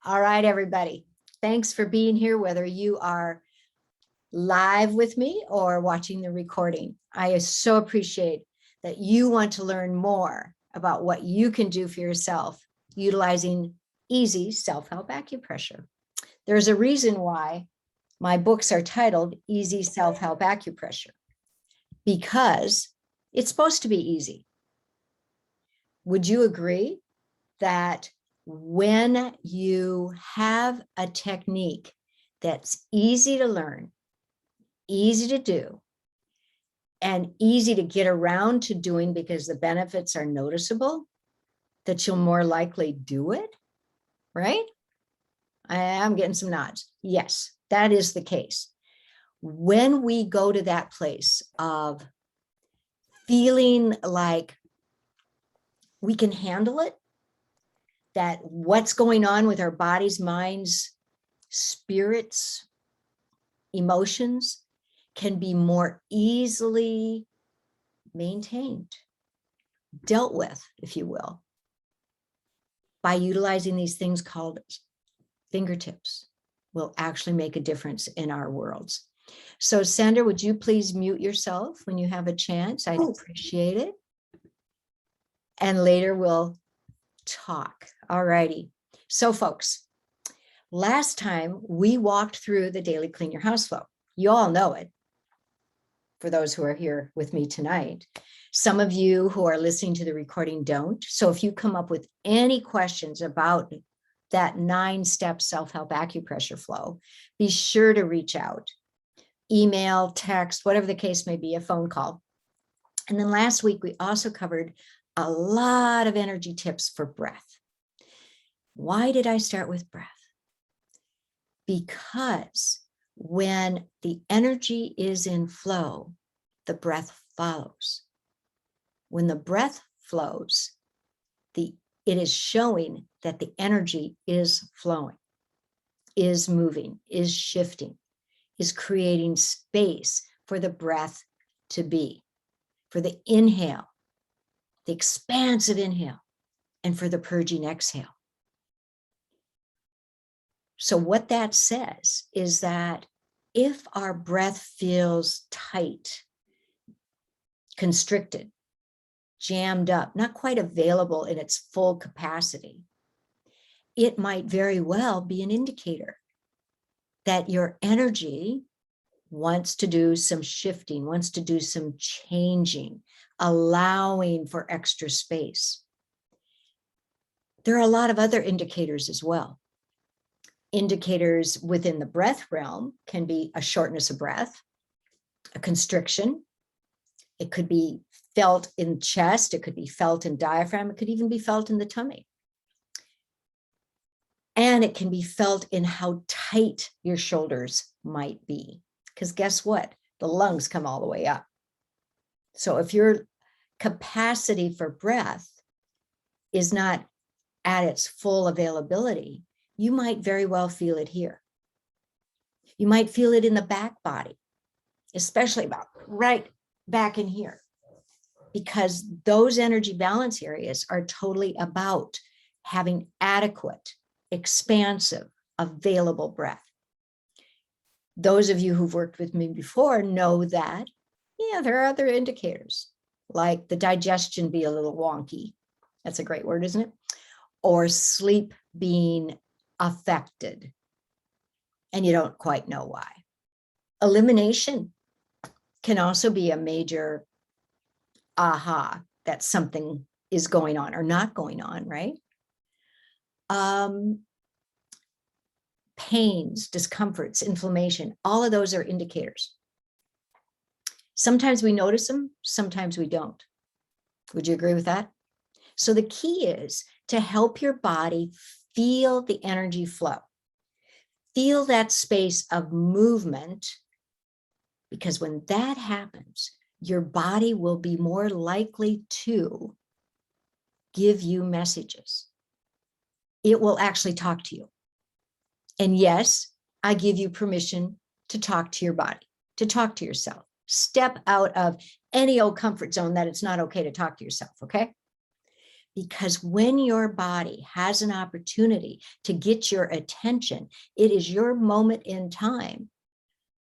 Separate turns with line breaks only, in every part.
All right, everybody. Thanks for being here, whether you are live with me or watching the recording. I so appreciate that you want to learn more about what you can do for yourself utilizing easy self-help acupressure. There's a reason why my books are titled Easy Self-Help Acupressure, because it's supposed to be easy. Would you agree that when you have a technique that's easy to learn, easy to do, and easy to get around to doing because the benefits are noticeable, that you'll more likely do it, right? I'm getting some nods. Yes, that is the case. When we go to that place of feeling like we can handle it, that what's going on with our bodies, minds, spirits, emotions can be more easily maintained, dealt with, if you will, by utilizing these things called fingertips, will actually make a difference in our worlds. So Sandra, would you please mute yourself when you have a chance? I'd appreciate it. And later we'll talk. All righty. So folks, last time we walked through the daily clean your house flow. You all know it. For those who are here with me tonight, some of you who are listening to the recording don't. So if you come up with any questions about that 9-step self-help acupressure flow, be sure to reach out. Email, text, whatever the case may be, a phone call. And then last week, we also covered a lot of energy tips for breath. Why did I start with breath? Because when the energy is in flow, the breath follows. When the breath flows, it is showing that the energy is flowing, is moving, is shifting, is creating space for the breath to be, for the inhale, the expansive inhale, and for the purging exhale. So what that says is that if our breath feels tight, constricted, jammed up, not quite available in its full capacity, it might very well be an indicator that your energy wants to do some shifting, wants to do some changing, allowing for extra space. There are a lot of other indicators as well. Indicators within the breath realm can be a shortness of breath, a constriction. It could be felt in chest. It could be felt in diaphragm. It could even be felt in the tummy. And it can be felt in how tight your shoulders might be. Because guess what? The lungs come all the way up. So if your capacity for breath is not at its full availability, you might very well feel it here. You might feel it in the back body, especially about right back in here, because those energy balance areas are totally about having adequate, expansive, available breath. Those of you who've worked with me before know that, yeah, there are other indicators, like the digestion be a little wonky. That's a great word, isn't it? Or sleep being affected, and you don't quite know why. Elimination can also be a major aha that something is going on or not going on, right? Pains, discomforts, inflammation, all of those are indicators. Sometimes we notice them, sometimes we don't. Would you agree with that? So the key is to help your body feel the energy flow. Feel that space of movement, because when that happens, your body will be more likely to give you messages. It will actually talk to you. And yes, I give you permission to talk to your body, to talk to yourself. Step out of any old comfort zone that it's not okay to talk to yourself, okay? Because when your body has an opportunity to get your attention, it is your moment in time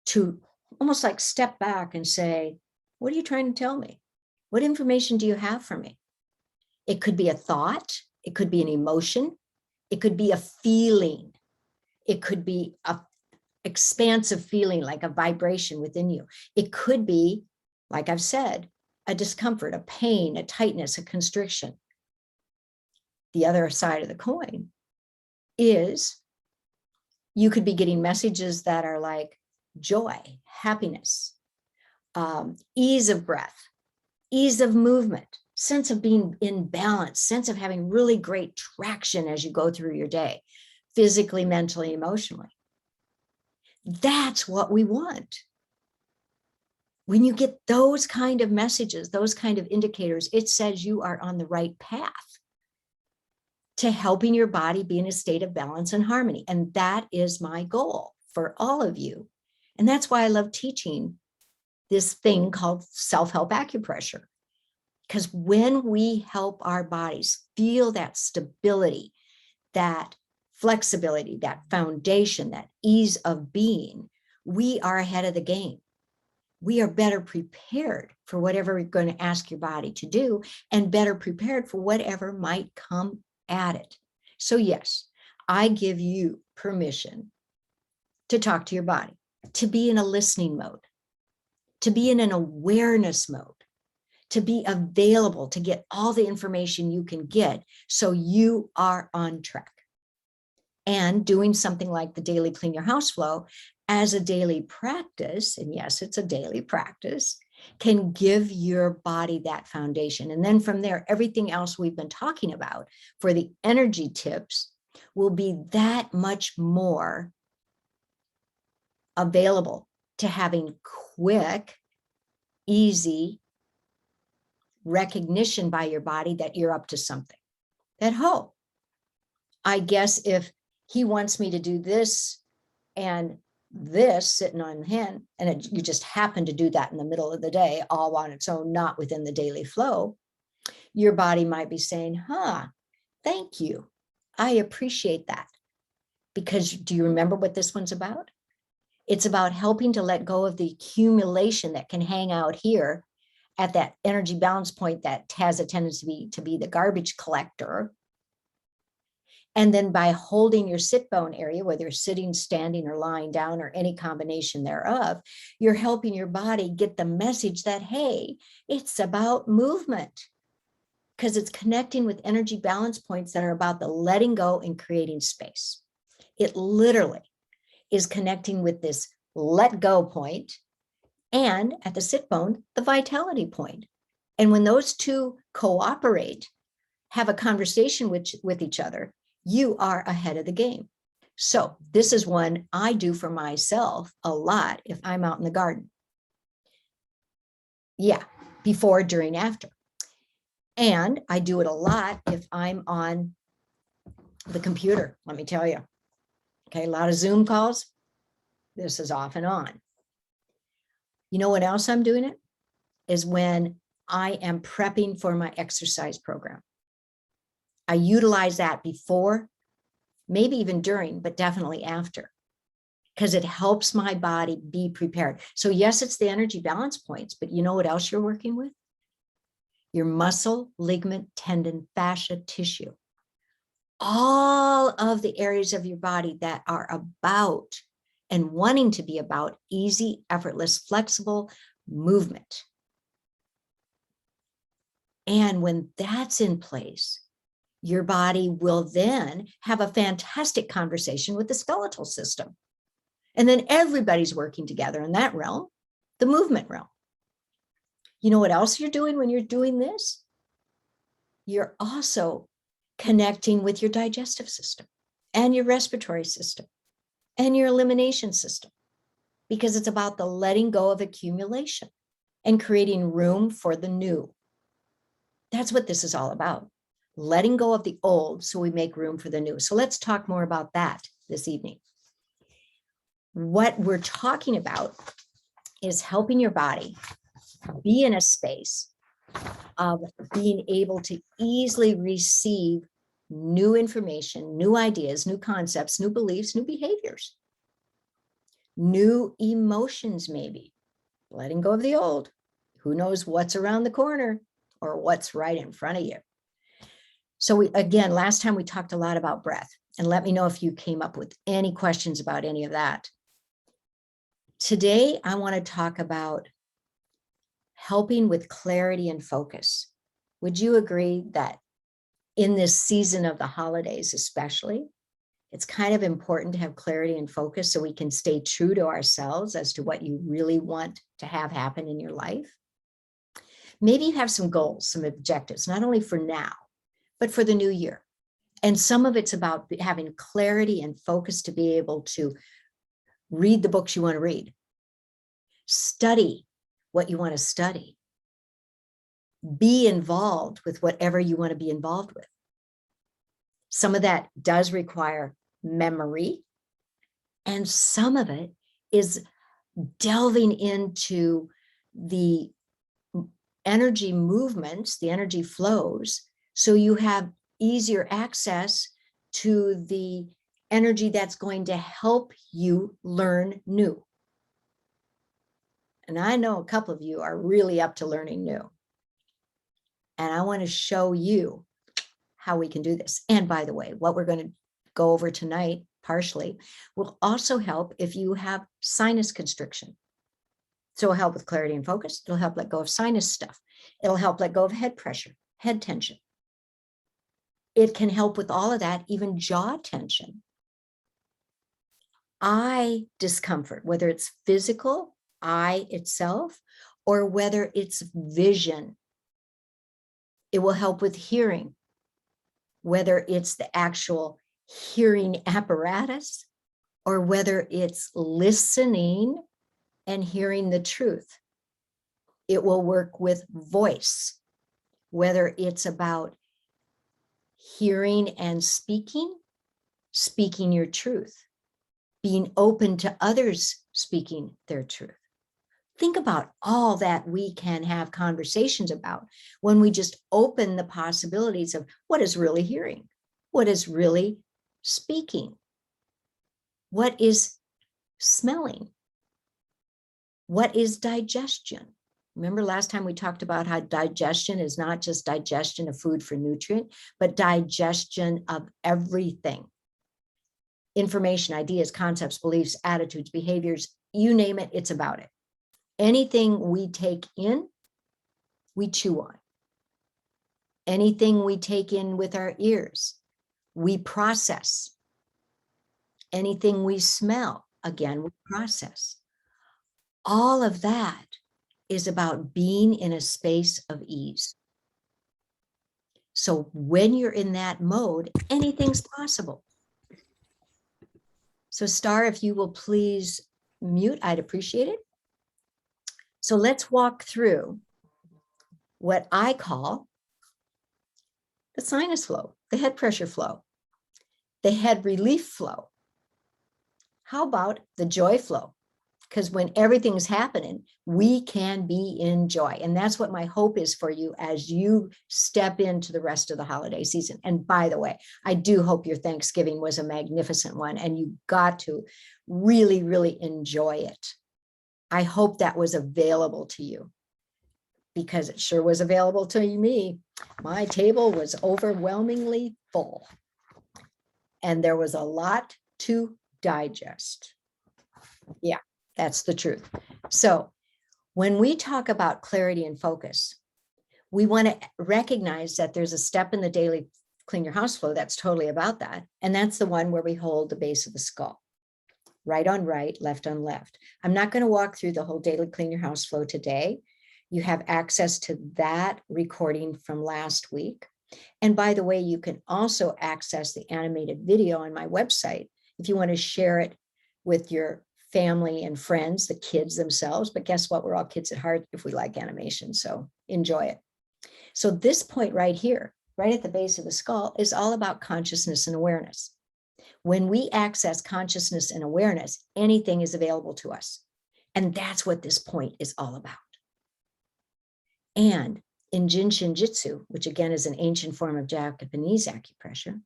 to almost like step back and say, what are you trying to tell me? What information do you have for me? It could be a thought. It could be an emotion. It could be a feeling. It could be a expansive feeling, like a vibration within you. It could be, like I've said, a discomfort, a pain, a tightness, a constriction. The other side of the coin is you could be getting messages that are like joy, happiness, ease of breath, ease of movement, sense of being in balance, sense of having really great traction as you go through your day, physically, mentally, emotionally. That's what we want. When you get those kind of messages, those kind of indicators, it says you are on the right path to helping your body be in a state of balance and harmony. And that is my goal for all of you. And that's why I love teaching this thing called self-help acupressure. Because when we help our bodies feel that stability, that flexibility, that foundation, that ease of being, we are ahead of the game. We are better prepared for whatever you're going to ask your body to do, and better prepared for whatever might come at it. So yes, I give you permission to talk to your body, to be in a listening mode, to be in an awareness mode, to be available to get all the information you can get so you are on track. And doing something like the daily clean your house flow as a daily practice, and yes, it's a daily practice, can give your body that foundation. And then from there, everything else we've been talking about for the energy tips will be that much more available to having quick, easy recognition by your body that you're up to something. That, oh, I guess if he wants me to do this and this sitting on hand, and you just happen to do that in the middle of the day, all on its own, not within the daily flow, your body might be saying, thank you. I appreciate that. Because do you remember what this one's about? It's about helping to let go of the accumulation that can hang out here at that energy balance point that has a tendency to be the garbage collector. And then by holding your sit bone area, whether you're sitting, standing, or lying down, or any combination thereof, you're helping your body get the message that, hey, it's about movement, because it's connecting with energy balance points that are about the letting go and creating space. It literally is connecting with this let go point, and at the sit bone, the vitality point. And when those two cooperate, have a conversation with each other, you are ahead of the game. So this is one I do for myself a lot if I'm out in the garden. Yeah, before, during, after. And I do it a lot if I'm on the computer, let me tell you. Okay, a lot of Zoom calls. This is off and on. You know what else I'm doing it? Is when I am prepping for my exercise program. I utilize that before, maybe even during, but definitely after, because it helps my body be prepared. So yes, it's the energy balance points, but you know what else you're working with? Your muscle, ligament, tendon, fascia, tissue. All of the areas of your body that are about and wanting to be about easy, effortless, flexible movement. And when that's in place, your body will then have a fantastic conversation with the skeletal system. And then everybody's working together in that realm, the movement realm. You know what else you're doing when you're doing this? You're also connecting with your digestive system and your respiratory system and your elimination system, because it's about the letting go of accumulation and creating room for the new. That's what this is all about. Letting go of the old so we make room for the new. So let's talk more about that this evening. What we're talking about is helping your body be in a space of being able to easily receive new information, new ideas, new concepts, new beliefs, new behaviors, new emotions, maybe letting go of the old. Who knows what's around the corner or what's right in front of you. So again, last time we talked a lot about breath, and let me know if you came up with any questions about any of that. Today, I want to talk about helping with clarity and focus. Would you agree that in this season of the holidays, especially, it's kind of important to have clarity and focus so we can stay true to ourselves as to what you really want to have happen in your life? Maybe you have some goals, some objectives, not only for now, but for the new year. And some of it's about having clarity and focus to be able to read the books you want to read, study what you want to study, be involved with whatever you want to be involved with. Some of that does require memory, and some of it is delving into the energy movements, the energy flows, so you have easier access to the energy that's going to help you learn new. And I know a couple of you are really up to learning new. And I want to show you how we can do this. And by the way, what we're going to go over tonight, partially, will also help if you have sinus constriction. So it'll help with clarity and focus. It'll help let go of sinus stuff. It'll help let go of head pressure, head tension. It can help with all of that, even jaw tension. Eye discomfort, whether it's physical, eye itself, or whether it's vision. It will help with hearing, whether it's the actual hearing apparatus or whether it's listening and hearing the truth. It will work with voice, whether it's about hearing and speaking your truth, being open to others speaking their truth. Think about all that we can have conversations about when we just open the possibilities of what is really hearing, what is really speaking, what is smelling, what is digestion. Remember last time we talked about how digestion is not just digestion of food for nutrient, but digestion of everything. Information, ideas, concepts, beliefs, attitudes, behaviors, you name it, it's about it. Anything we take in, we chew on. Anything we take in with our ears, we process. Anything we smell, again, we process. All of that is about being in a space of ease. So when you're in that mode, anything's possible. So Star, if you will please mute, I'd appreciate it. So let's walk through what I call the sinus flow, the head pressure flow, the head relief flow. How about the joy flow? Because when everything's happening, we can be in joy. And that's what my hope is for you as you step into the rest of the holiday season. And by the way, I do hope your Thanksgiving was a magnificent one and you got to really, really enjoy it. I hope that was available to you because it sure was available to me. My table was overwhelmingly full and there was a lot to digest. Yeah, that's the truth. So when we talk about clarity and focus, we want to recognize that there's a step in the daily clean your house flow that's totally about that. And that's the one where we hold the base of the skull. Right on right, left on left. I'm not going to walk through the whole daily clean your house flow today. You have access to that recording from last week. And by the way, you can also access the animated video on my website if you want to share it with your family and friends, the kids themselves. But guess what? We're all kids at heart if we like animation. So enjoy it. So this point right here, right at the base of the skull, is all about consciousness and awareness. When we access consciousness and awareness, anything is available to us. And that's what this point is all about. And in Jinshin Jitsu, which again is an ancient form of Japanese acupressure,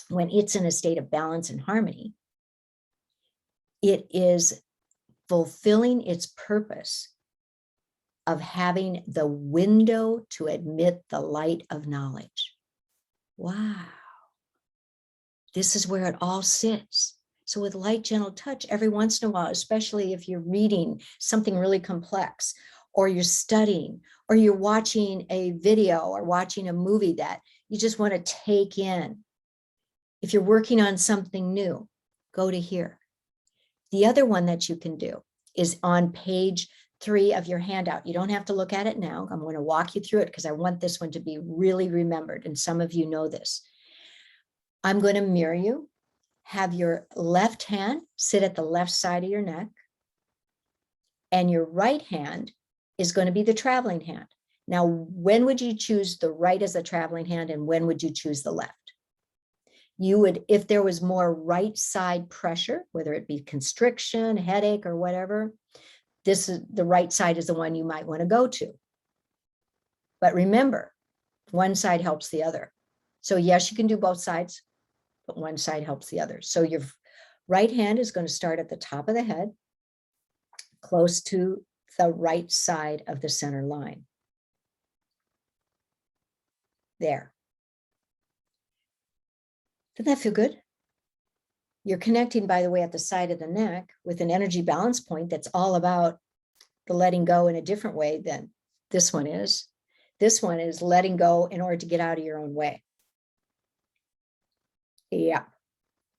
when it's in a state of balance and harmony, it is fulfilling its purpose of having the window to admit the light of knowledge. Wow. This is where it all sits. So with light, gentle touch, every once in a while, especially if you're reading something really complex, or you're studying, or you're watching a video or watching a movie that you just want to take in. If you're working on something new, go to here. The other one that you can do is on page 3 of your handout. You don't have to look at it now. I'm going to walk you through it because I want this one to be really remembered. And some of you know this. I'm going to mirror you. Have your left hand sit at the left side of your neck. And your right hand is going to be the traveling hand. Now, when would you choose the right as the traveling hand, and when would you choose the left? You would, if there was more right side pressure, whether it be constriction, headache, or whatever, this is the right side is the one you might want to go to. But remember, one side helps the other. So yes, you can do both sides, but one side helps the other. So your right hand is going to start at the top of the head, close to the right side of the center line. There. Doesn't that feel good? You're connecting, by the way, at the side of the neck with an energy balance point that's all about the letting go in a different way than this one is. This one is letting go in order to get out of your own way. Yeah.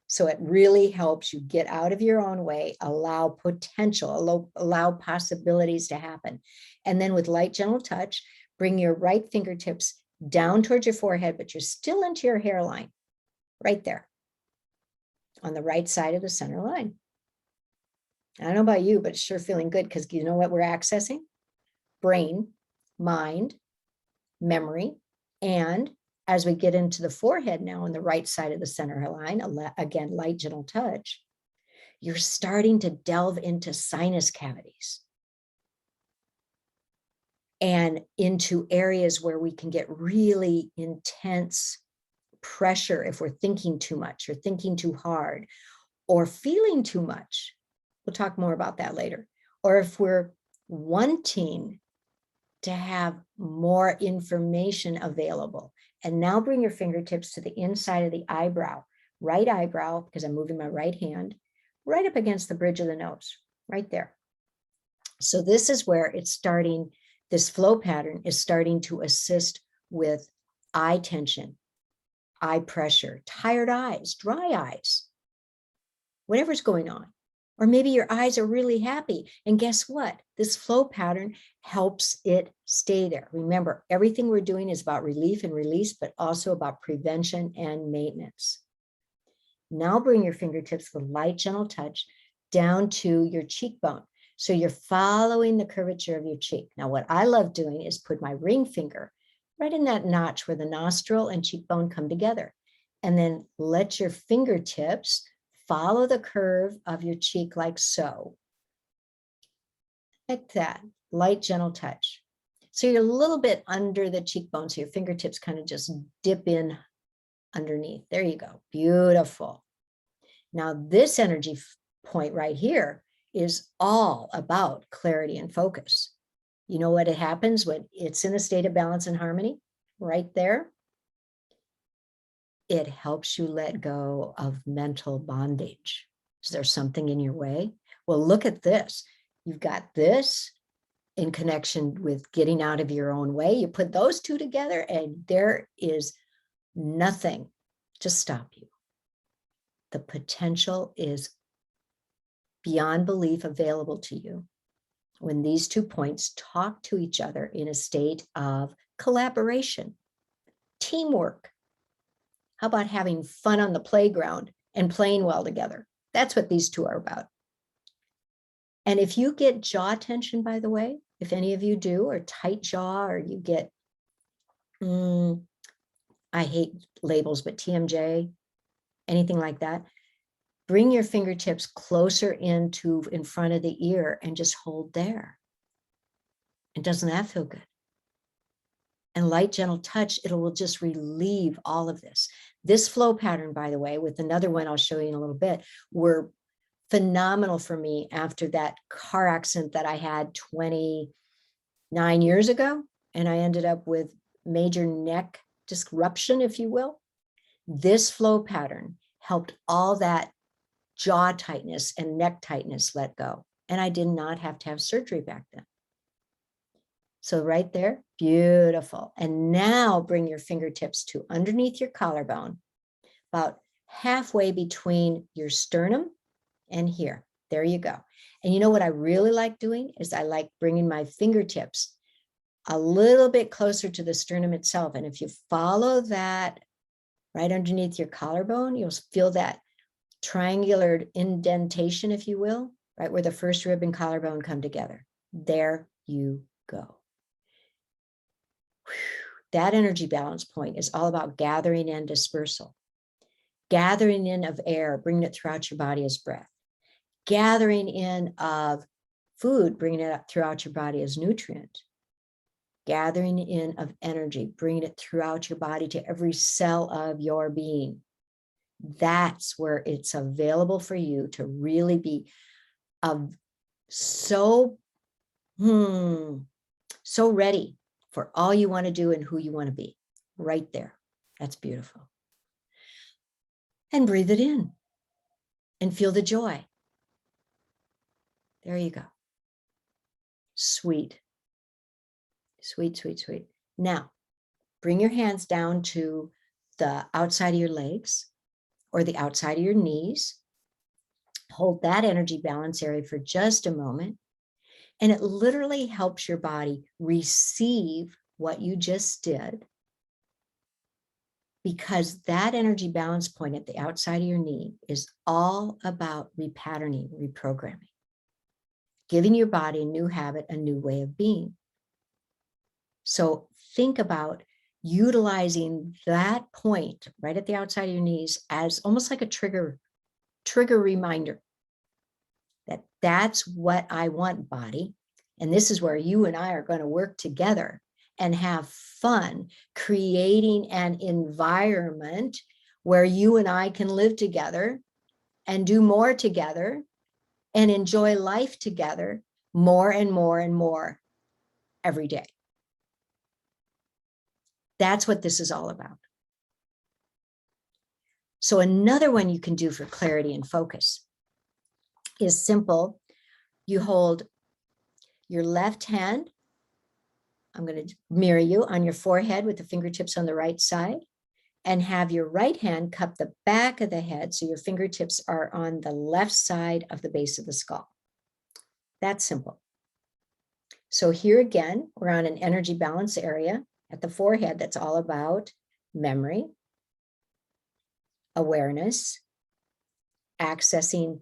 So it really helps you get out of your own way, allow potential, allow possibilities to happen. And then with light, gentle touch, bring your right fingertips down towards your forehead, but you're still into your hairline, right there on the right side of the center line. I don't know about you, but it's sure feeling good because you know what we're accessing? Brain, mind, memory, and as we get into the forehead now on the right side of the center line, again, light, gentle touch, you're starting to delve into sinus cavities and into areas where we can get really intense pressure if we're thinking too much or thinking too hard or feeling too much. We'll talk more about that later. Or if we're wanting to have more information available. And now bring your fingertips to the inside of the eyebrow, right eyebrow, because I'm moving my right hand, right up against the bridge of the nose, right there. So this is where it's starting, this flow pattern is starting to assist with eye tension, eye pressure, tired eyes, dry eyes, whatever's going on. Or maybe your eyes are really happy. And guess what? This flow pattern helps it stay there. Remember, everything we're doing is about relief and release, but also about prevention and maintenance. Now bring your fingertips with light, gentle touch down to your cheekbone. So you're following the curvature of your cheek. Now, what I love doing is put my ring finger right in that notch where the nostril and cheekbone come together. And then let your fingertips follow the curve of your cheek like so. Like that, light, gentle touch. So you're a little bit under the cheekbone, so your fingertips kind of just dip in underneath. There you go, beautiful. Now this energy point right here is all about clarity and focus. You know what it happens when it's in a state of balance and harmony? Right there. It helps you let go of mental bondage. Is there something in your way? Well, look at this. You've got this in connection with getting out of your own way. You put those two together and there is nothing to stop you. The potential is beyond belief available to you when these 2 points talk to each other in a state of collaboration, teamwork. How about having fun on the playground and playing well together? That's what these two are about. And if you get jaw tension, by the way, if any of you do, or tight jaw, or you get, I hate labels, but TMJ, anything like that, bring your fingertips closer in front of the ear and just hold there. And doesn't that feel good? and light, gentle touch, it will just relieve all of this. This flow pattern, by the way, with another one I'll show you in a little bit, were phenomenal for me after that car accident that I had 29 years ago. And I ended up with major neck disruption, if you will. This flow pattern helped all that jaw tightness and neck tightness let go. And I did not have to have surgery back then. So right there, beautiful. And now bring your fingertips to underneath your collarbone, about halfway between your sternum and here. There you go. And you know what I really like doing is I like bringing my fingertips a little bit closer to the sternum itself. And if you follow that right underneath your collarbone, you'll feel that triangular indentation, if you will, right where the first rib and collarbone come together. There you go. That energy balance point is all about gathering in dispersal, gathering in of air, bringing it throughout your body as breath, gathering in of food, bringing it up throughout your body as nutrient, gathering in of energy, bringing it throughout your body to every cell of your being. That's where it's available for you to really be so ready for all you want to do and who you want to be. Right there. That's beautiful. And breathe it in and feel the joy. There you go. Sweet. Sweet, sweet, sweet. Now, bring your hands down to the outside of your legs or the outside of your knees. Hold that energy balance area for just a moment. And it literally helps your body receive what you just did, because that energy balance point at the outside of your knee is all about repatterning, reprogramming, giving your body a new habit, a new way of being. So think about utilizing that point right at the outside of your knees as almost like a trigger reminder that that's what I want, body. And this is where you and I are going to work together and have fun creating an environment where you and I can live together and do more together and enjoy life together more and more and more every day. That's what this is all about. So another one you can do for clarity and focus is simple. You hold your left hand, I'm going to mirror you, on your forehead with the fingertips on the right side, and have your right hand cup the back of the head so your fingertips are on the left side of the base of the skull. That's simple. So here again, we're on an energy balance area at the forehead that's all about memory, awareness, accessing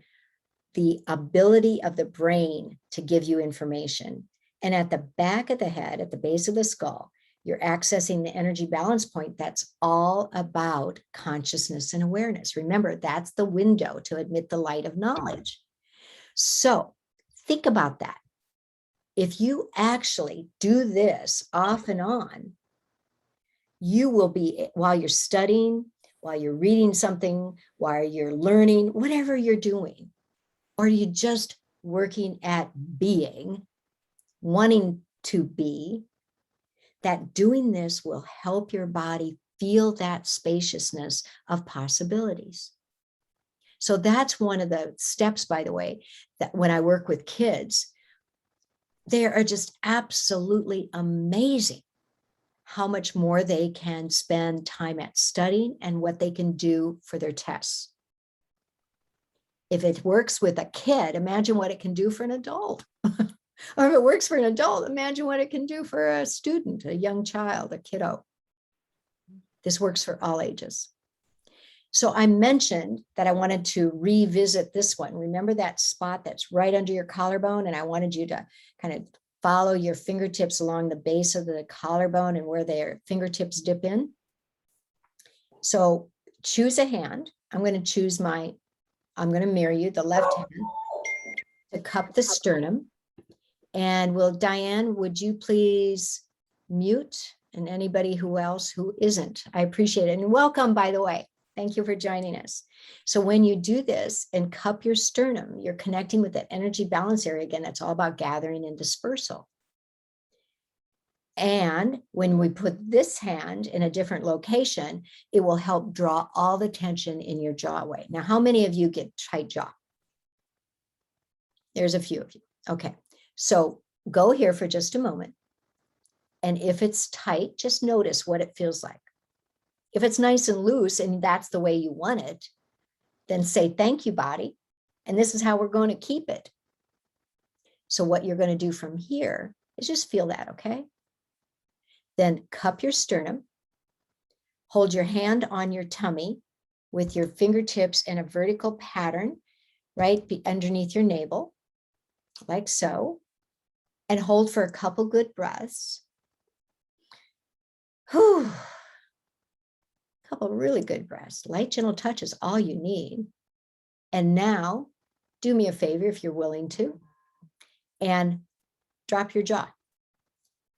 the ability of the brain to give you information. And at the back of the head, at the base of the skull, you're accessing the energy balance point that's all about consciousness and awareness. Remember, that's the window to admit the light of knowledge. So think about that. If you actually do this off and on, you will be, while you're studying, while you're reading something, while you're learning, whatever you're doing, or you just working at being, wanting to be, that doing this will help your body feel that spaciousness of possibilities. So that's one of the steps, by the way, that when I work with kids, they are just absolutely amazing how much more they can spend time at studying and what they can do for their tests. If it works with a kid, imagine what it can do for an adult. Or if it works for an adult, imagine what it can do for a student, a young child, a kiddo. This works for all ages. So I mentioned that I wanted to revisit this one. Remember that spot that's right under your collarbone? And I wanted you to kind of follow your fingertips along the base of the collarbone and where their fingertips dip in. So choose a hand. I'm going to mirror you, the left hand, to cup the sternum. And Diane, would you please mute and anybody who else who isn't. I appreciate it. And welcome, by the way. Thank you for joining us. So when you do this and cup your sternum, you're connecting with that energy balance area. Again, that's all about gathering and dispersal. And when we put this hand in a different location, it will help draw all the tension in your jaw away. Now, how many of you get tight jaw? There's a few of you. Okay, so go here for just a moment. And if it's tight, just notice what it feels like. If it's nice and loose and that's the way you want it, then say, thank you, body. And this is how we're going to keep it. So what you're going to do from here is just feel that, okay? Then cup your sternum, hold your hand on your tummy with your fingertips in a vertical pattern, right underneath your navel, like so, and hold for a couple good breaths. Whew. Couple really good breaths. Light, gentle touch is all you need. And now, do me a favor if you're willing to, and drop your jaw.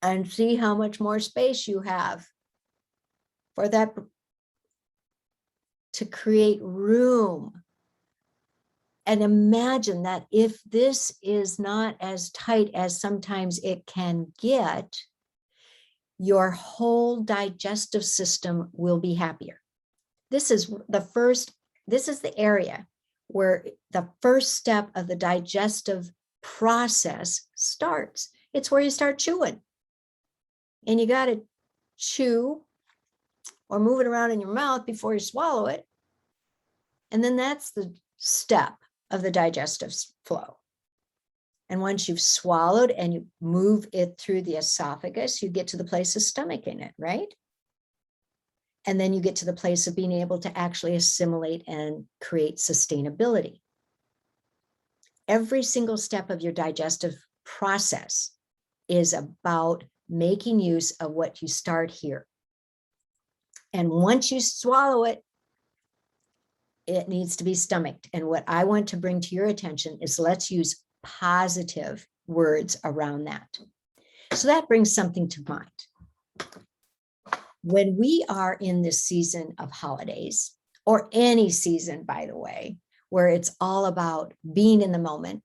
And see how much more space you have for that to create room. And imagine that if this is not as tight as sometimes it can get, your whole digestive system will be happier. This is the area where the first step of the digestive process starts. It's where you start chewing. And you got to chew or move it around in your mouth before you swallow it. And then that's the step of the digestive flow. And once you've swallowed and you move it through the esophagus, you get to the place of stomach in it, right? And then you get to the place of being able to actually assimilate and create sustainability. Every single step of your digestive process is about making use of what you start here. And once you swallow it, it needs to be stomached. And what I want to bring to your attention is let's use positive words around that. So that brings something to mind. When we are in this season of holidays, or any season, by the way, where it's all about being in the moment,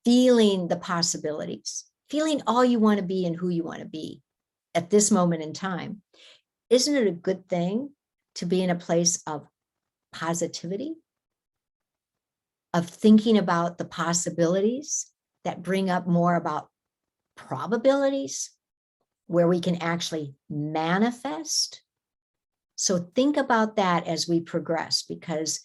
feeling the possibilities, feeling all you want to be and who you want to be at this moment in time, isn't it a good thing to be in a place of positivity, of thinking about the possibilities that bring up more about probabilities, where we can actually manifest? So think about that as we progress, because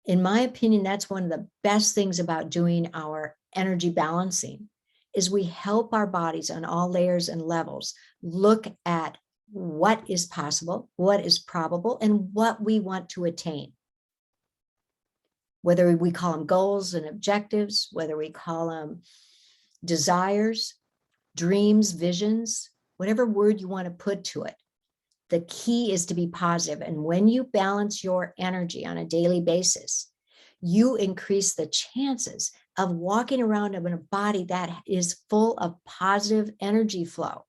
in my opinion, that's one of the best things about doing our energy balancing, is we help our bodies on all layers and levels look at what is possible, what is probable, and what we want to attain. Whether we call them goals and objectives, whether we call them desires, dreams, visions, whatever word you want to put to it. The key is to be positive. And when you balance your energy on a daily basis, you increase the chances of walking around in a body that is full of positive energy flow.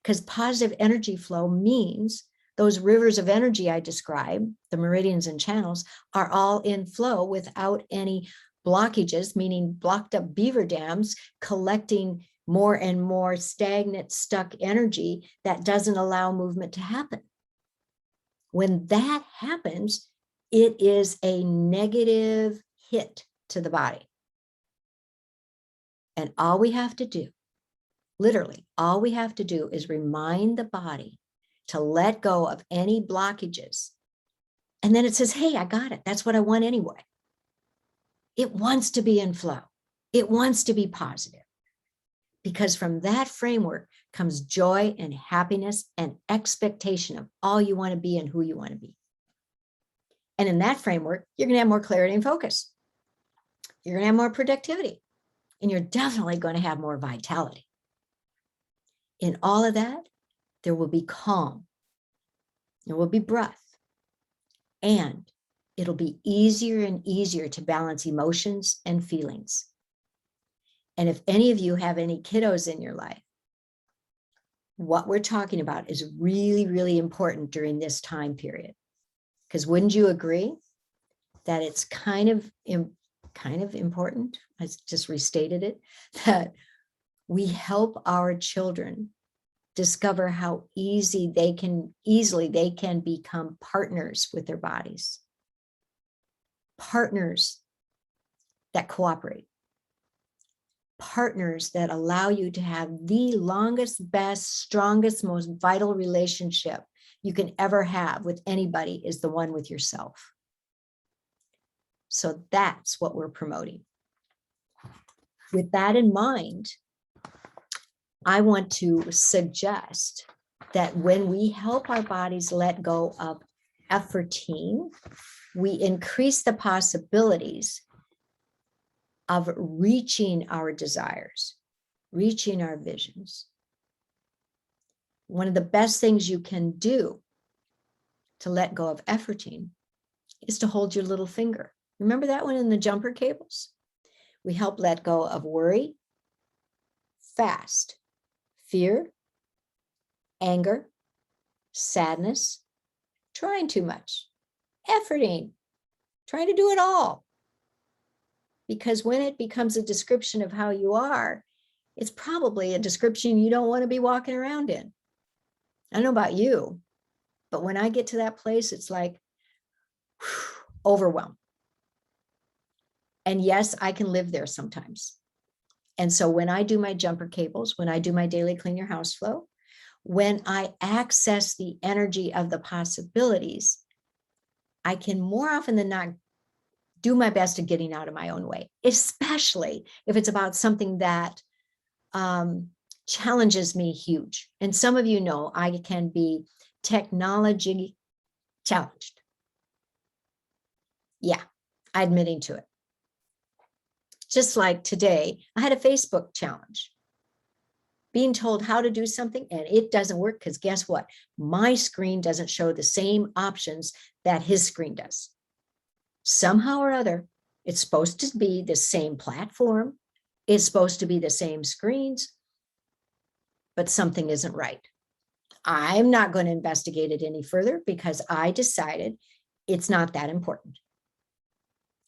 Because positive energy flow means those rivers of energy I described, the meridians and channels, are all in flow without any blockages, meaning blocked up beaver dams collecting more and more stagnant, stuck energy that doesn't allow movement to happen. When that happens, it is a negative hit to the body. And all we have to do, literally, all we have to do is remind the body to let go of any blockages. And then it says, hey, I got it. That's what I want anyway. It wants to be in flow. It wants to be positive. Because from that framework comes joy and happiness and expectation of all you want to be and who you want to be. And in that framework, you're going to have more clarity and focus. You're going to have more productivity. And you're definitely going to have more vitality. In all of that, there will be calm. There will be breath. And it'll be easier and easier to balance emotions and feelings. And if any of you have any kiddos in your life, what we're talking about is really, really important during this time period. Because wouldn't you agree that it's kind of important? I just restated it, that we help our children discover how easily they can become partners with their bodies, partners that cooperate, partners that allow you to have the longest, best, strongest, most vital relationship you can ever have with anybody is the one with yourself. So that's what we're promoting. With that in mind, I want to suggest that when we help our bodies let go of efforting, we increase the possibilities of reaching our desires, reaching our visions. One of the best things you can do to let go of efforting is to hold your little finger. Remember that one in the jumper cables? We help let go of worry, fast, fear, anger, sadness, trying too much, efforting, trying to do it all. Because when it becomes a description of how you are, it's probably a description you don't want to be walking around in. I don't know about you, but when I get to that place, it's like overwhelmed. And yes, I can live there sometimes. And so when I do my jumper cables, when I do my daily clean your house flow, when I access the energy of the possibilities, I can more often than not do my best at getting out of my own way, especially if it's about something that challenges me huge. And some of you know I can be technology challenged. Yeah, admitting to it. Just like today, I had a Facebook challenge, being told how to do something and it doesn't work because guess what? My screen doesn't show the same options that his screen does. Somehow or other, it's supposed to be the same platform. It's supposed to be the same screens, but something isn't right. I'm not going to investigate it any further because I decided it's not that important.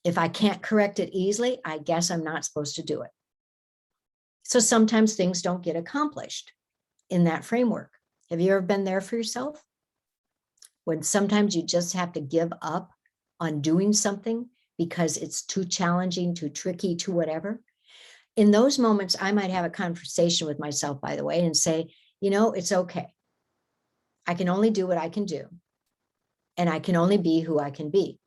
If I can't correct it easily, I guess I'm not supposed to do it. So sometimes things don't get accomplished in that framework. Have you ever been there for yourself? When sometimes you just have to give up on doing something because it's too challenging, too tricky, too whatever. In those moments, I might have a conversation with myself, by the way, and say, you know, it's okay. I can only do what I can do. And I can only be who I can be.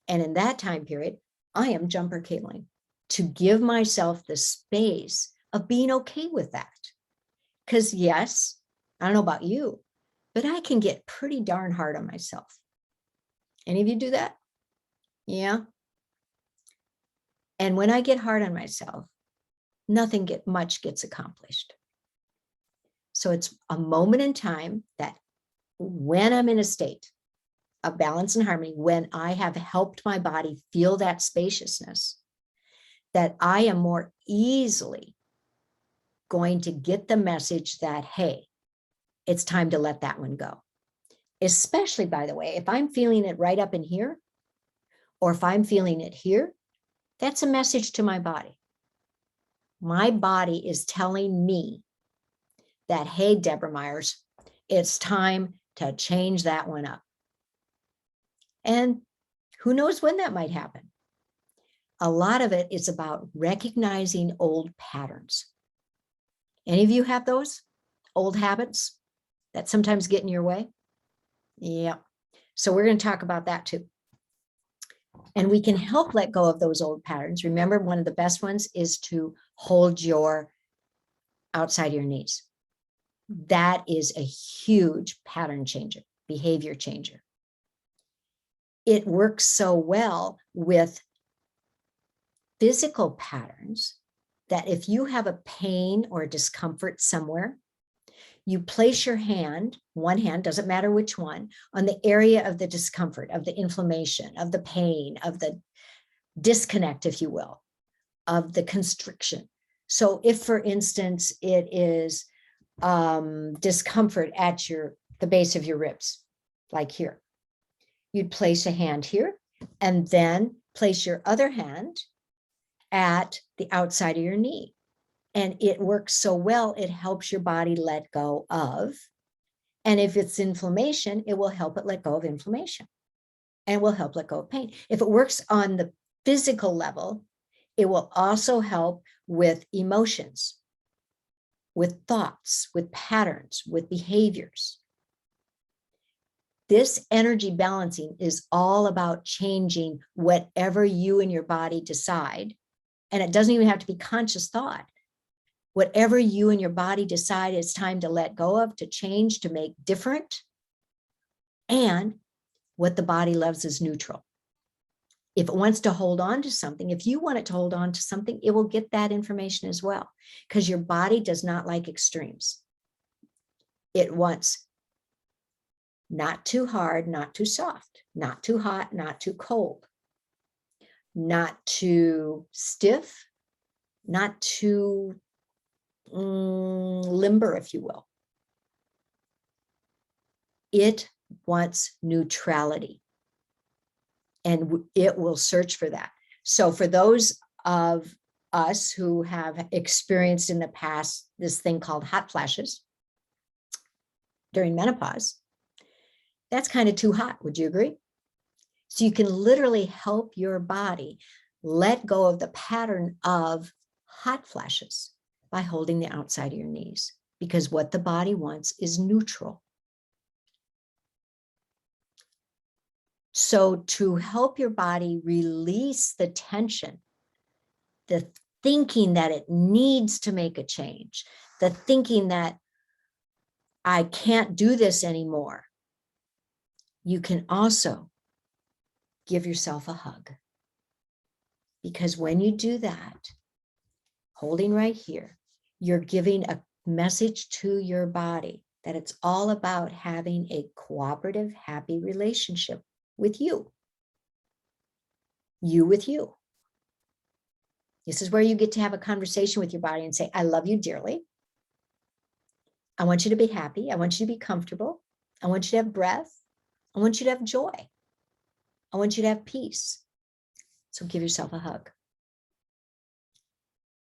And in that time period, I am jumper cabling to give myself the space of being okay with that. Because yes, I don't know about you, but I can get pretty darn hard on myself. Any of you do that? Yeah. And when I get hard on myself, nothing much gets accomplished. So it's a moment in time that when I'm in a state of balance and harmony, when I have helped my body feel that spaciousness, that I am more easily going to get the message that, hey, it's time to let that one go. Especially, by the way, if I'm feeling it right up in here, or if I'm feeling it here, that's a message to my body. My body is telling me that, hey, Deborah Myers, it's time to change that one up. And who knows when that might happen? A lot of it is about recognizing old patterns. Any of you have those old habits that sometimes get in your way? Yeah. So we're going to talk about that too. And we can help let go of those old patterns. Remember, one of the best ones is to hold your outside of your knees. That is a huge pattern changer, behavior changer. It works so well with physical patterns that if you have a pain or a discomfort somewhere, you place your hand, one hand, doesn't matter which one, on the area of the discomfort, of the inflammation, of the pain, of the disconnect, if you will, of the constriction. So if, for instance, it is discomfort at the base of your ribs, like here. You'd place a hand here and then place your other hand at the outside of your knee. And it works so well, it helps your body let go of. And if it's inflammation, it will help it let go of inflammation and will help let go of pain. If it works on the physical level, it will also help with emotions, with thoughts, with patterns, with behaviors. This energy balancing is all about changing whatever you and your body decide. And it doesn't even have to be conscious thought. Whatever you and your body decide it's time to let go of, to change, to make different. And what the body loves is neutral. If it wants to hold on to something, if you want it to hold on to something, it will get that information as well, because your body does not like extremes. It wants not too hard, not too soft, not too hot, not too cold, not too stiff, not too limber, if you will. It wants neutrality, and it will search for that. So for those of us who have experienced in the past this thing called hot flashes during menopause, that's kind of too hot. Would you agree? So you can literally help your body let go of the pattern of hot flashes by holding the outside of your knees, because what the body wants is neutral. So to help your body release the tension, the thinking that it needs to make a change, the thinking that I can't do this anymore, you can also give yourself a hug. Because when you do that, holding right here, you're giving a message to your body that it's all about having a cooperative, happy relationship with you. You with you. This is where you get to have a conversation with your body and say, I love you dearly. I want you to be happy. I want you to be comfortable. I want you to have breath. I want you to have joy. I want you to have peace. So give yourself a hug.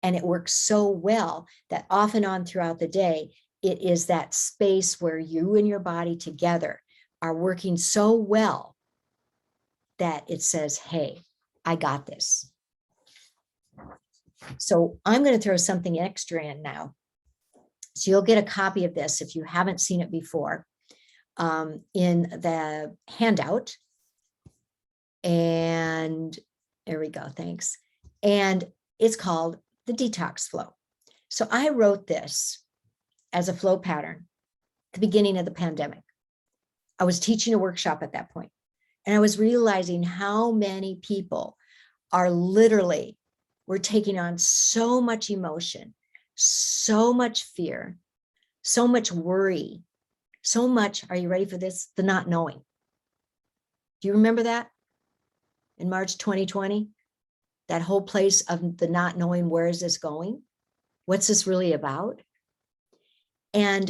And it works so well that off and on throughout the day, it is that space where you and your body together are working so well that it says, hey, I got this. So I'm going to throw something extra in now. So you'll get a copy of this if you haven't seen it before in the handout. And there we go. Thanks. And it's called the detox flow. So I wrote this as a flow pattern at the beginning of the pandemic. I was teaching a workshop at that point, and I was realizing how many people are literally, we're taking on so much emotion, so much fear, so much worry, so much, are you ready for this? The not knowing. Do you remember that? In March 2020, that whole place of the not knowing, where is this going? What's this really about? And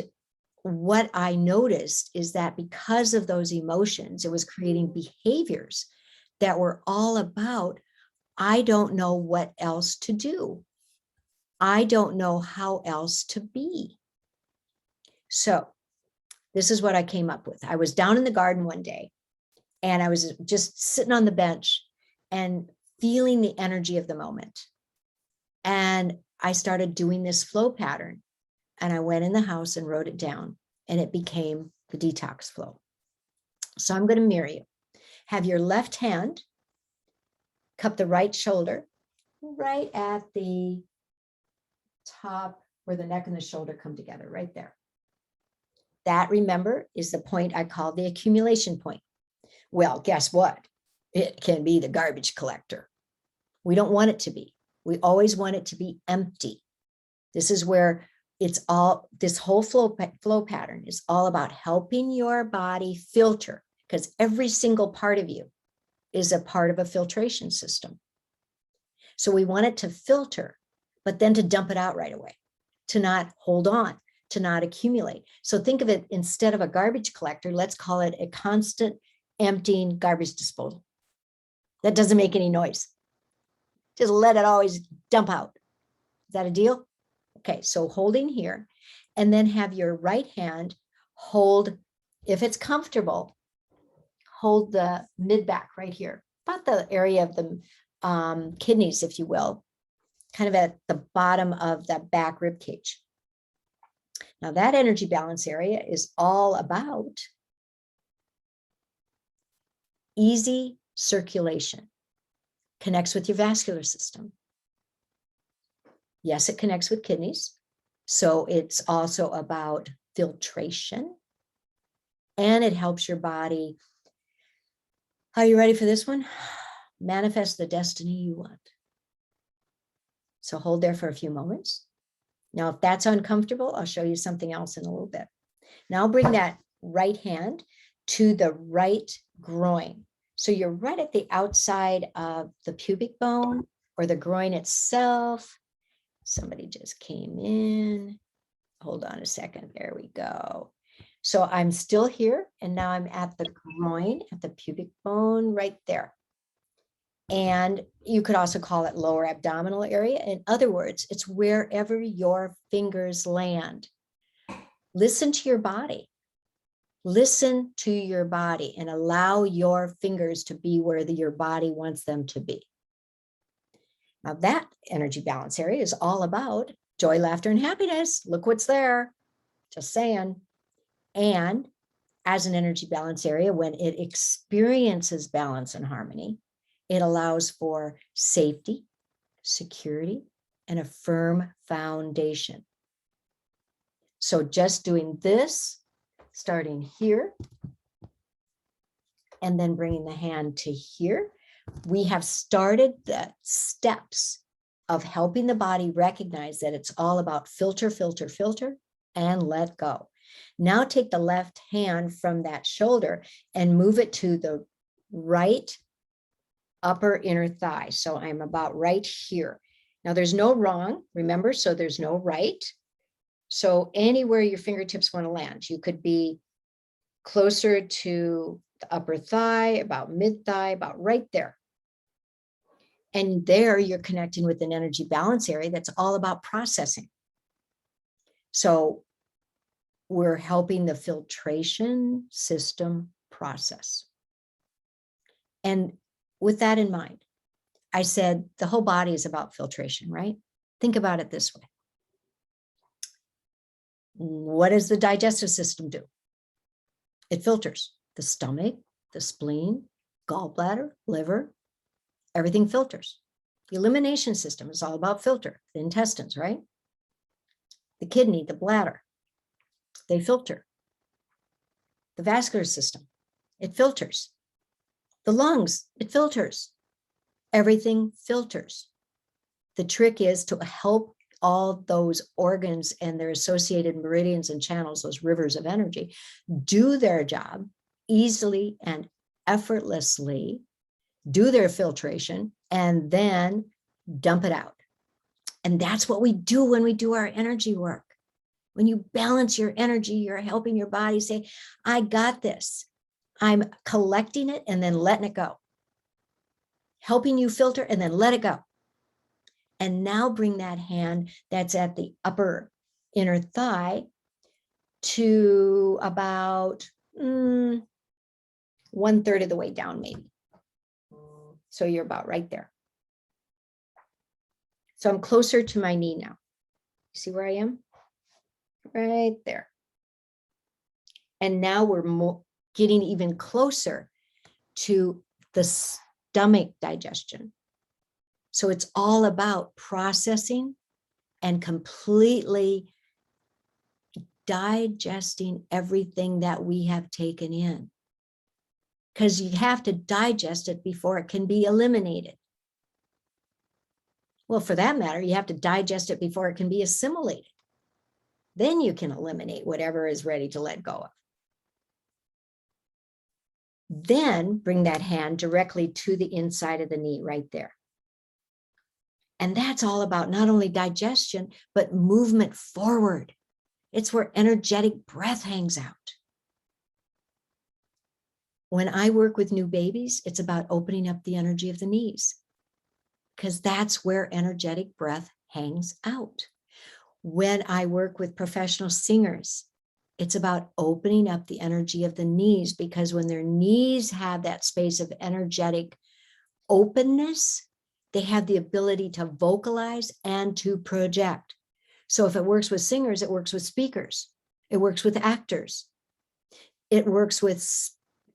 what I noticed is that because of those emotions, it was creating behaviors that were all about, I don't know what else to do. I don't know how else to be. So this is what I came up with. I was down in the garden one day, and I was just sitting on the bench and feeling the energy of the moment. And I started doing this flow pattern, and I went in the house and wrote it down, and it became the detox flow. So I'm going to mirror you. Have your left hand cup the right shoulder right at the top where the neck and the shoulder come together, right there. That, remember, is the point I call the accumulation point. Well, guess what? It can be the garbage collector. We don't want it to be. We always want it to be empty. This is where it's all, this whole flow pattern is all about helping your body filter, because every single part of you is a part of a filtration system. So we want it to filter, but then to dump it out right away, to not hold on, to not accumulate. So think of it, instead of a garbage collector, let's call it a constant emptying garbage disposal. That doesn't make any noise. Just let it always dump out. Is that a deal? Okay, so holding here, and then have your right hand hold, if it's comfortable, hold the mid back right here, about the area of the kidneys, if you will, kind of at the bottom of that back rib cage. Now that energy balance area is all about easy circulation, connects with your vascular system. Yes, it connects with kidneys. So it's also about filtration, and it helps your body. Are you ready for this one? Manifest the destiny you want. So hold there for a few moments. Now, if that's uncomfortable, I'll show you something else in a little bit. Now bring that right hand to the right groin. So you're right at the outside of the pubic bone or the groin itself. Somebody just came in. Hold on a second. There we go. So I'm still here, and now I'm at the groin, at the pubic bone right there. And you could also call it lower abdominal area. In other words, it's wherever your fingers land. Listen to your body. Listen to your body and allow your fingers to be where your body wants them to be. Now that energy balance area is all about joy, laughter, and happiness. Look what's there. Just saying. And as an energy balance area, when it experiences balance and harmony, it allows for safety, security, and a firm foundation. So just doing this, starting here, and then bringing the hand to here, we have started the steps of helping the body recognize that it's all about filter, filter, filter, and let go. Now take the left hand from that shoulder and move it to the right upper inner thigh. So I'm about right here. Now there's no wrong, remember, so there's no right. So anywhere your fingertips want to land, you could be closer to the upper thigh, about mid thigh, about right there. And there you're connecting with an energy balance area that's all about processing. So we're helping the filtration system process. And with that in mind, I said the whole body is about filtration, right? Think about it this way. What does the digestive system do? It filters the stomach, the spleen, gallbladder, liver, everything filters. The elimination system is all about filter, the intestines, right? The kidney, the bladder, they filter. The vascular system, it filters. The lungs, it filters. Everything filters. The trick is to help all those organs and their associated meridians and channels, those rivers of energy, do their job easily and effortlessly, do their filtration, and then dump it out. And that's what we do when we do our energy work. When you balance your energy, you're helping your body say, I got this. I'm collecting it and then letting it go. Helping you filter and then let it go. And now bring that hand that's at the upper inner thigh to about 1/3 of the way down, maybe. So you're about right there. So I'm closer to my knee now. See where I am? Right there. And now we're getting even closer to the stomach digestion. So it's all about processing and completely digesting everything that we have taken in. Because you have to digest it before it can be eliminated. Well, for that matter, you have to digest it before it can be assimilated. Then you can eliminate whatever is ready to let go of. Then bring that hand directly to the inside of the knee right there. And that's all about not only digestion, but movement forward. It's where energetic breath hangs out. When I work with new babies, it's about opening up the energy of the knees, because that's where energetic breath hangs out. When I work with professional singers, it's about opening up the energy of the knees, because when their knees have that space of energetic openness, they have the ability to vocalize and to project. So if it works with singers, it works with speakers, it works with actors, it works with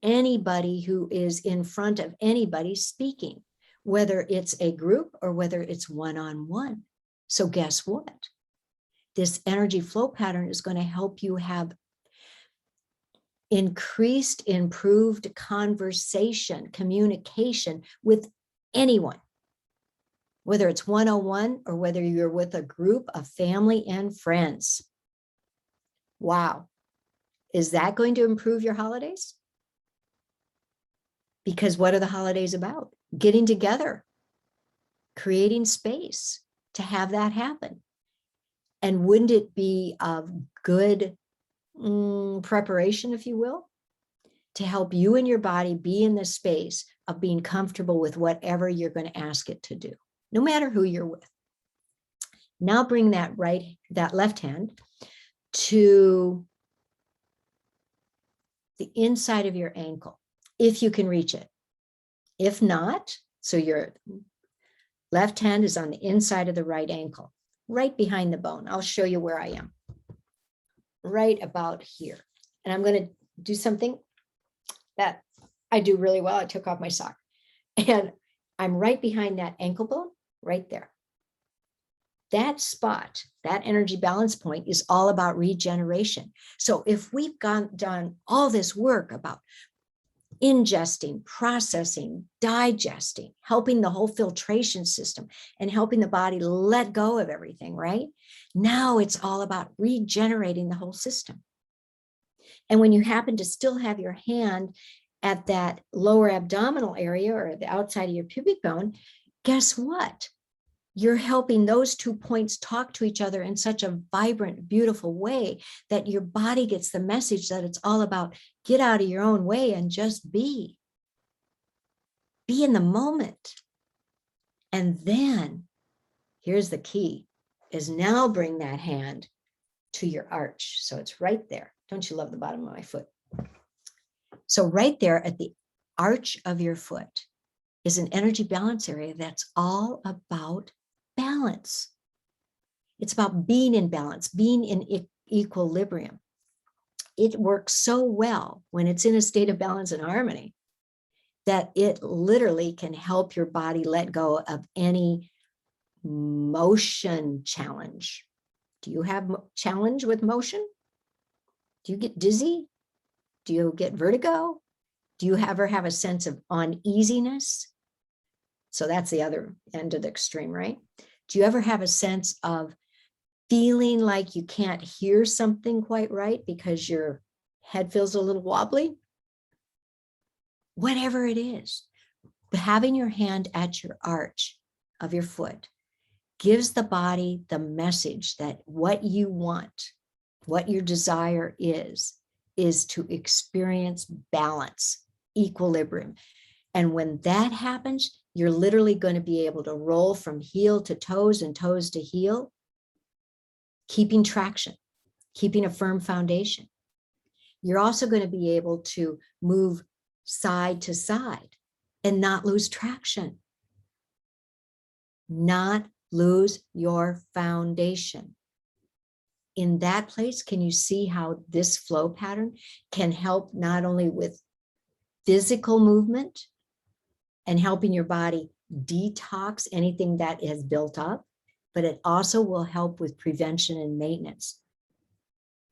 anybody who is in front of anybody speaking, whether it's a group or whether it's one-on-one. So guess what? This energy flow pattern is going to help you have increased, improved conversation, communication with anyone, whether it's one-on-one or whether you're with a group of family and friends. Wow. Is that going to improve your holidays? Because what are the holidays about? Getting together, creating space to have that happen. And wouldn't it be of good preparation, if you will, to help you and your body be in the space of being comfortable with whatever you're going to ask it to do, no matter who you're with. Now bring that left hand to the inside of your ankle, if you can reach it. If not, so your left hand is on the inside of the right ankle, right behind the bone. I'll show you where I am. Right about here. And I'm going to do something that I do really well. I took off my sock and I'm right behind that ankle bone, right there. That spot, that energy balance point, is all about regeneration. So if we've done all this work about ingesting, processing, digesting, helping the whole filtration system and helping the body let go of everything, right? Now it's all about regenerating the whole system. And when you happen to still have your hand at that lower abdominal area or the outside of your pubic bone, guess what? You're helping those 2 points talk to each other in such a vibrant, beautiful way that your body gets the message that it's all about get out of your own way and just be. Be in the moment. And then, here's the key, is now bring that hand to your arch. So it's right there. Don't you love the bottom of my foot? So right there at the arch of your foot is an energy balance area that's all about balance. It's about being in balance, being in equilibrium. It works so well when it's in a state of balance and harmony that it literally can help your body let go of any motion challenge. Do you have challenge with motion? Do you get dizzy? Do you get vertigo? Do you ever have a sense of uneasiness? So that's the other end of the extreme, right? Do you ever have a sense of feeling like you can't hear something quite right because your head feels a little wobbly? Whatever it is, having your hand at your arch of your foot gives the body the message that what you want, what your desire is to experience balance, equilibrium. And when that happens, you're literally going to be able to roll from heel to toes and toes to heel, keeping traction, keeping a firm foundation. You're also going to be able to move side to side and not lose traction, not lose your foundation. In that place, can you see how this flow pattern can help not only with physical movement and helping your body detox anything that is built up, but it also will help with prevention and maintenance,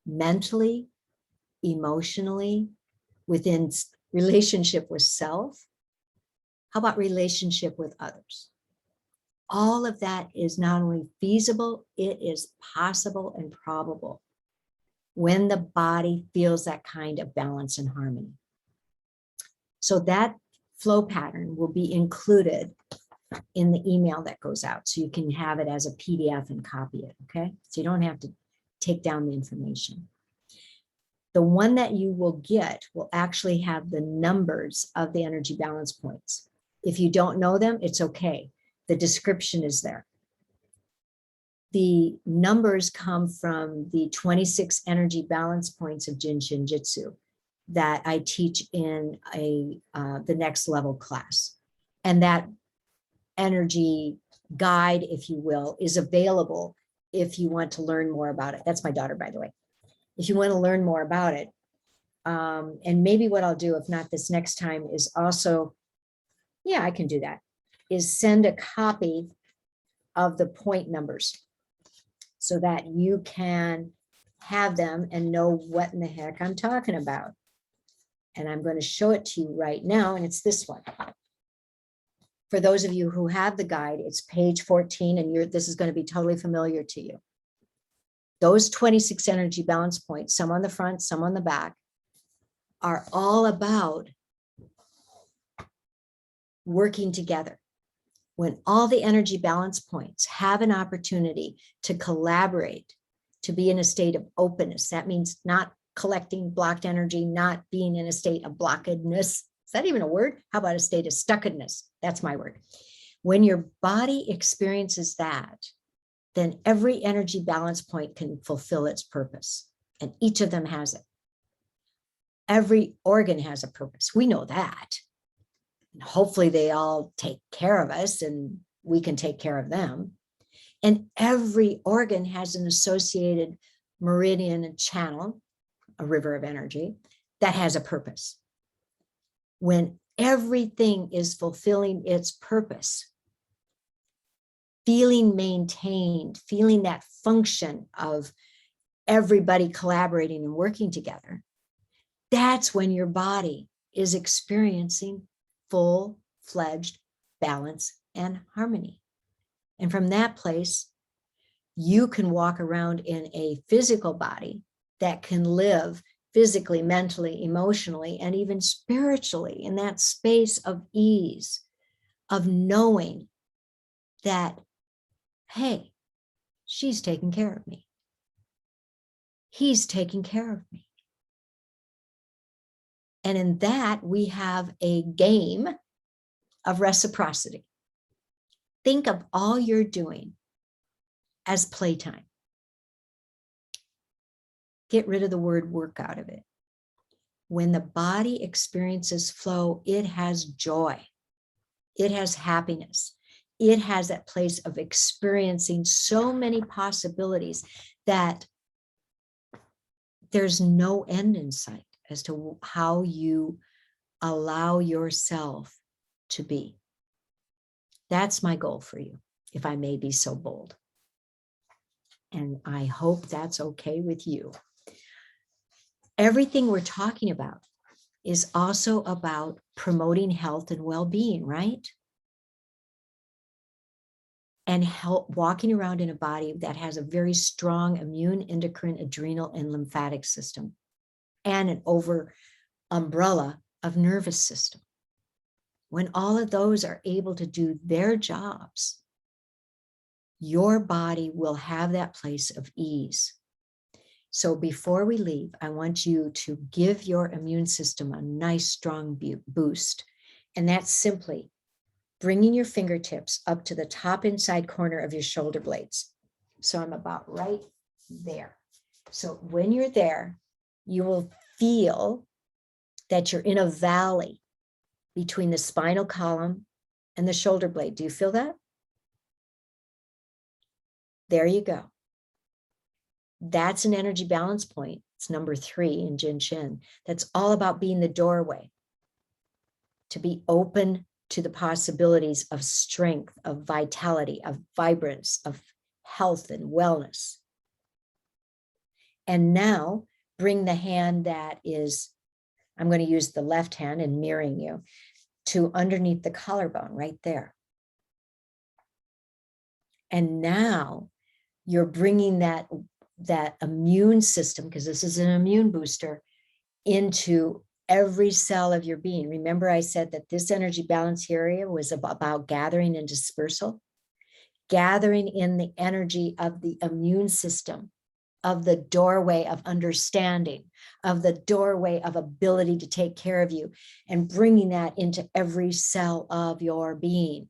mentally, emotionally, within relationship with self. How about relationship with others? All of that is not only feasible, it is possible and probable when the body feels that kind of balance and harmony. So that flow pattern will be included in the email that goes out, so you can have it as a PDF and copy it, okay? So you don't have to take down the information. The one that you will get will actually have the numbers of the energy balance points. If you don't know them, it's okay. The description is there. The numbers come from the 26 energy balance points of Jin Shin Jitsu that I teach in the next level class. And that energy guide, if you will, is available if you want to learn more about it. That's my daughter, by the way. If you want to learn more about it, and maybe what I'll do, if not this next time, is also, yeah, I can do that, is send a copy of the point numbers so that you can have them and know what in the heck I'm talking about. And I'm going to show it to you right now, and it's this one. For those of you who have the guide, it's page 14, and this is going to be totally familiar to you. Those 26 energy balance points, some on the front, some on the back, are all about working together. When all the energy balance points have an opportunity to collaborate, to be in a state of openness, that means not collecting blocked energy, not being in a state of blockedness. Is that even a word? How about a state of stuckedness? That's my word. When your body experiences that, then every energy balance point can fulfill its purpose. And each of them has it. Every organ has a purpose. We know that. And hopefully they all take care of us and we can take care of them. And every organ has an associated meridian and channel, a river of energy, that has a purpose. When everything is fulfilling its purpose, feeling maintained, feeling that function of everybody collaborating and working together, that's when your body is experiencing full-fledged balance and harmony. And from that place, you can walk around in a physical body that can live physically, mentally, emotionally, and even spiritually in that space of ease, of knowing that, hey, she's taking care of me. He's taking care of me. And in that, we have a game of reciprocity. Think of all you're doing as playtime. Get rid of the word work out of it. When the body experiences flow, it has joy. It has happiness. It has that place of experiencing so many possibilities that there's no end in sight as to how you allow yourself to be. That's my goal for you, if I may be so bold. And I hope that's okay with you. Everything we're talking about is also about promoting health and well-being, right? And help walking around in a body that has a very strong immune, endocrine, adrenal, and lymphatic system, and an umbrella of nervous system. When all of those are able to do their jobs, your body will have that place of ease. So before we leave, I want you to give your immune system a nice, strong boost. And that's simply bringing your fingertips up to the top inside corner of your shoulder blades. So I'm about right there. So when you're there, you will feel that you're in a valley between the spinal column and the shoulder blade. Do you feel that? There you go. That's an energy balance point. It's number 3 in Jin Shin. That's all about being the doorway, to be open to the possibilities of strength, of vitality, of vibrance, of health and wellness. And now bring the hand that is, I'm going to use the left hand and mirroring you, to underneath the collarbone right there. And now you're bringing that immune system, because this is an immune booster, into every cell of your being. Remember, I said that this energy balance area was about gathering and dispersal, gathering in the energy of the immune system of the doorway of understanding, of the doorway of ability to take care of you, and bringing that into every cell of your being.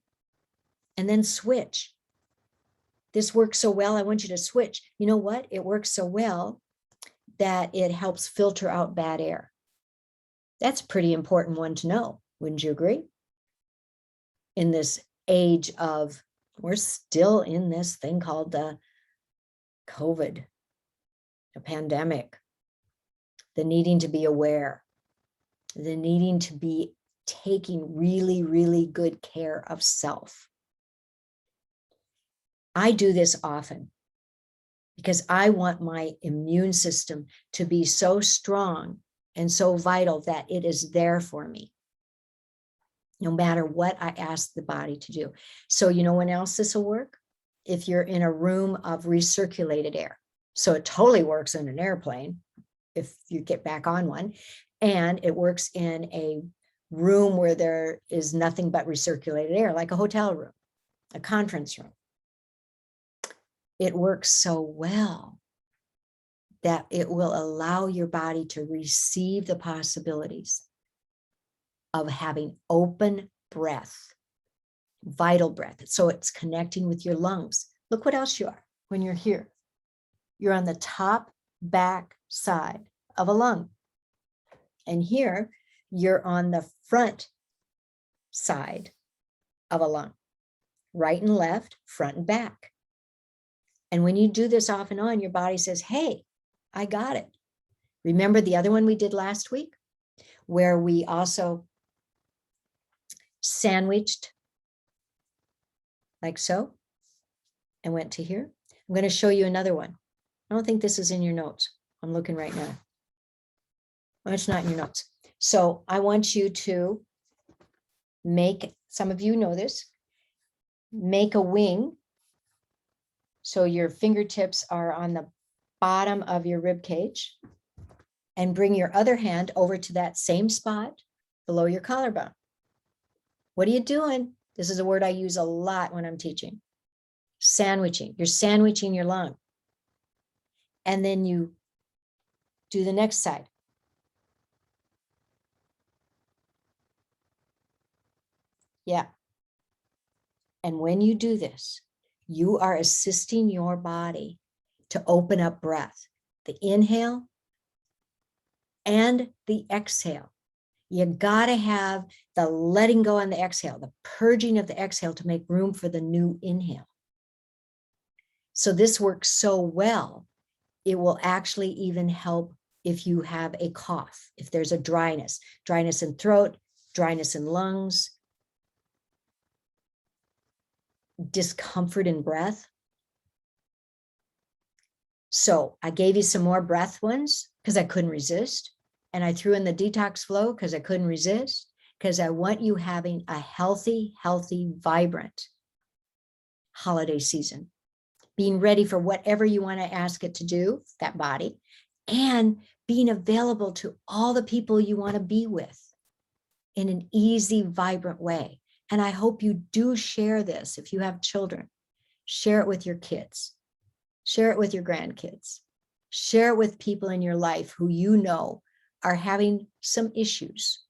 And then switch. This works so well, I want you to switch. You know what? It works so well that it helps filter out bad air. That's a pretty important one to know. Wouldn't you agree? In this age of, we're still in this thing called the COVID, a pandemic, the needing to be aware, the needing to be taking really, really good care of self. I do this often because I want my immune system to be so strong and so vital that it is there for me, no matter what I ask the body to do. So you know when else this will work? If you're in a room of recirculated air. So it totally works in an airplane if you get back on one, and it works in a room where there is nothing but recirculated air, like a hotel room, a conference room. It works so well that it will allow your body to receive the possibilities of having open breath, vital breath. So it's connecting with your lungs. Look what else you are when you're here. You're on the top back side of a lung. And here you're on the front side of a lung, right and left, front and back. And when you do this off and on, your body says, hey, I got it. Remember the other one we did last week, where we also sandwiched like so and went to here? I'm going to show you another one. I don't think this is in your notes. I'm looking right now. Well, it's not in your notes. So I want you to make, some of you know this, make a wing. So your fingertips are on the bottom of your rib cage, and bring your other hand over to that same spot below your collarbone. What are you doing? This is a word I use a lot when I'm teaching. Sandwiching. You're sandwiching your lung. And then you do the next side. Yeah. And when you do this, you are assisting your body to open up breath, the inhale and the exhale. You got to have the letting go on the exhale, the purging of the exhale to make room for the new inhale. So this works so well, it will actually even help if you have a cough, if there's a dryness in throat, dryness in lungs, discomfort in breath. So I gave you some more breath ones because I couldn't resist. And I threw in the detox flow because I couldn't resist, because I want you having a healthy, vibrant holiday season, being ready for whatever you want to ask it to do, that body, and being available to all the people you want to be with in an easy, vibrant way. And I hope you do share this. If you have children, share it with your kids, share it with your grandkids, share it with people in your life who you know are having some issues.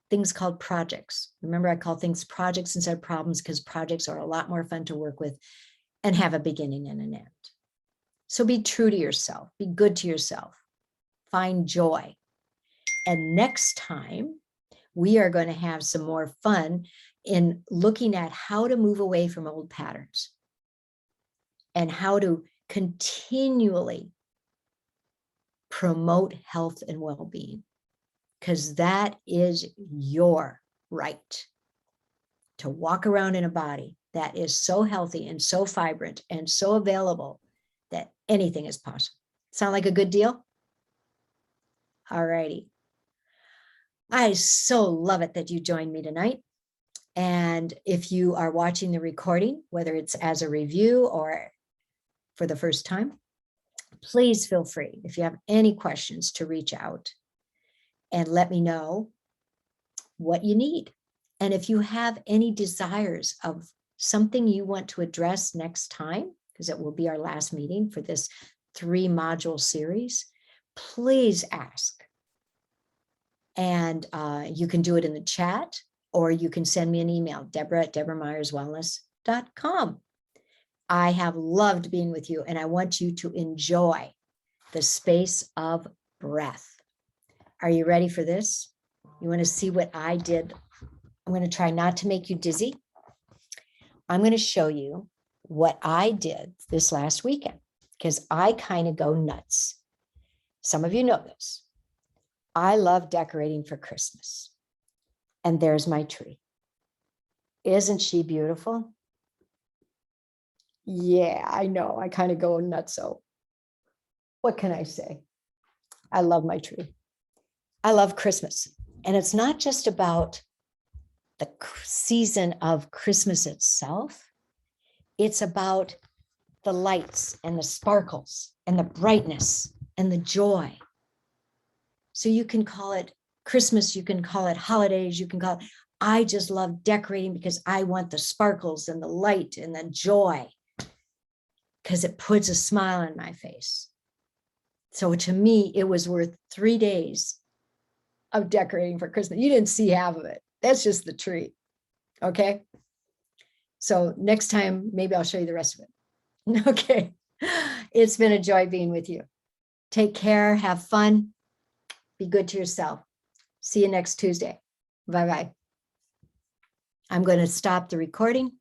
Things called projects. Remember, I call things projects instead of problems because projects are a lot more fun to work with and have a beginning and an end. So be true to yourself, be good to yourself, find joy. And next time, we are going to have some more fun in looking at how to move away from old patterns and how to continually promote health and well-being, because that is your right to walk around in a body that is so healthy and so vibrant and so available that anything is possible. Sound like a good deal? All righty. I so love it that you joined me tonight. And if you are watching the recording, whether it's as a review or for the first time, please feel free, if you have any questions, to reach out and let me know what you need. And if you have any desires of something you want to address next time, because it will be our last meeting for this 3-module series, please ask. And you can do it in the chat, or you can send me an email, Deborah@DeborahMyersWellness.com. I have loved being with you, and I want you to enjoy the space of breath. Are you ready for this? You want to see what I did? I'm going to try not to make you dizzy. I'm going to show you what I did this last weekend, because I kind of go nuts. Some of you know this. I love decorating for Christmas. And there's my tree. Isn't she beautiful? Yeah, I know. I kind of go nuts. So what can I say? I love my tree. I love Christmas. And it's not just about the season of Christmas itself. It's about the lights and the sparkles and the brightness and the joy. So you can call it Christmas, you can call it holidays, you can call it, I just love decorating because I want the sparkles and the light and the joy, because it puts a smile on my face. So to me, it was worth 3 days of decorating for Christmas. You didn't see half of it. That's just the tree. Okay. So next time, maybe I'll show you the rest of it. Okay. It's been a joy being with you. Take care. Have fun. Be good to yourself. See you next Tuesday. Bye-bye. I'm going to stop the recording.